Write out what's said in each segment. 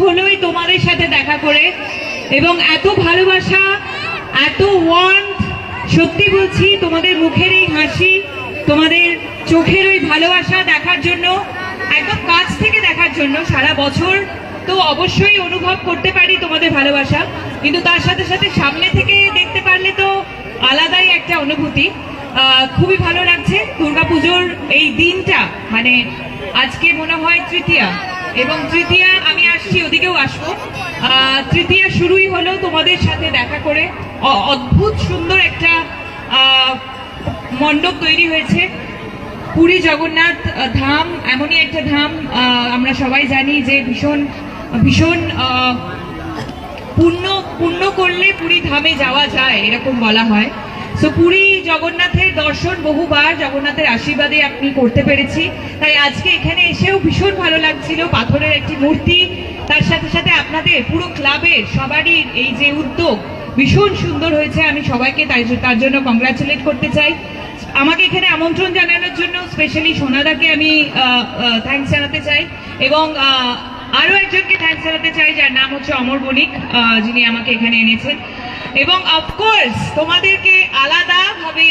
হলোই তোমাদের সাথে দেখা করে, এবং এত ভালোবাসা, এত ওয়ার্মথ। সত্যি বলছি, তোমাদের মুখের এই হাসি, তোমাদের চোখের ওই ভালোবাসা দেখার জন্য, একদম কাছ থেকে দেখার জন্য, সারা বছর তো অবশ্যই অনুভব করতে পারি তোমাদের ভালোবাসা, কিন্তু তার সাথে সাথে সামনে থেকে দেখতে পারলে তো আলাদাই একটা অনুভূতি। খুবই ভালো লাগছে। দুর্গাপুজোর এই দিনটা, মানে আজকে মনে হয় তৃতীয়া, এবং তৃতীয়া আমি আসছি, ওদিকেও আসবো। তৃতীয়া শুরুই হলো তোমাদের সাথে দেখা করে। অদ্ভুত সুন্দর একটা মণ্ডপ তৈরি হয়েছে। পুরী জগন্নাথ ধাম এমনই একটা ধাম, আমরা সবাই জানি যে ভীষণ ভীষণ পুণ্য করলে পুরী ধামে যাওয়া যায়, এরকম বলা হয়। সো পুরী জগন্নাথের দর্শন বহুবার জগন্নাথের আশীর্বাদে আপনি করতে পেরেছি, তাই আজকে এখানে এসেও ভীষণ ভালো লাগছিল। পাথরের একটি মূর্তি, তার সাথে সাথে আপনাদের পুরো ক্লাবের সবারই এই যে উদ্যোগ ভীষণ সুন্দর হয়েছে। আমি সবাইকে তার জন্য কংগ্রাচুলেট করতে চাই। আমাকে এখানে আমন্ত্রণ জানানোর জন্য স্পেশালি সোনাদাকে আমি থ্যাঙ্কস জানাতে চাই, এবং আরো একজনকে থ্যাঙ্কস জানাতে চাই যার নাম হচ্ছে অমর বণিক, যিনি আমাকে এখানে এনেছেন। এবং অফকোর্স তোমাদেরকে আলাদাভাবে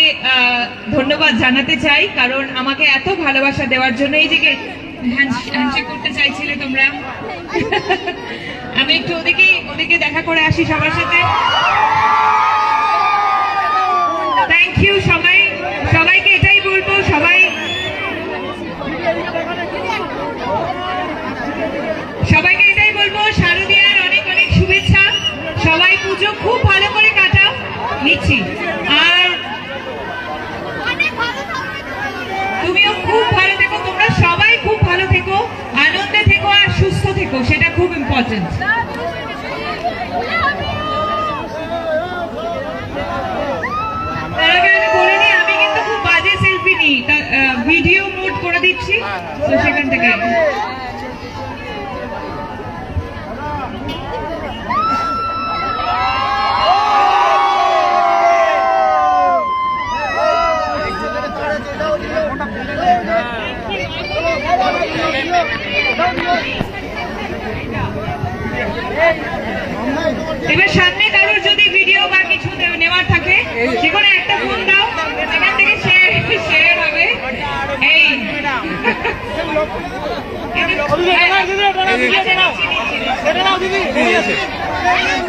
ধন্যবাদ জানাতে চাই, কারণ আমাকে এত ভালোবাসা দেওয়ার জন্য। এই যে হ্যান্ডশেক করতে চাইছিলে তোমরা, আমি একটু ওদিকে দেখা করে আসি সবার সাথে। থ্যাংক ইউ সবাইকে এটাই বলবো, সবাইকে এটাই বলবো, শারদীয়ার অনেক অনেক শুভেচ্ছা। সবাই পুজো খুব ভালো করে কাটাও, নিচ্ছি। আর তুমিও খুব ভালো থেকো, তোমরা সবাই খুব ভালো থেকো, আনন্দে থেকো আর সুস্থ থেকো, সেটা খুব ইম্পর্টেন্ট। তার আগে আমি বলে নিই, আমি কিন্তু খুব বাজে সেলফি নিই, ভিডিও মোড করে দিচ্ছি, তো সেখান থেকে। এবার সামনে কারোর যদি ভিডিও বা কিছু নেওয়ার থাকে, যেকোনো একটা ফোন দাও, সেখান থেকে শেয়ার হবে। এই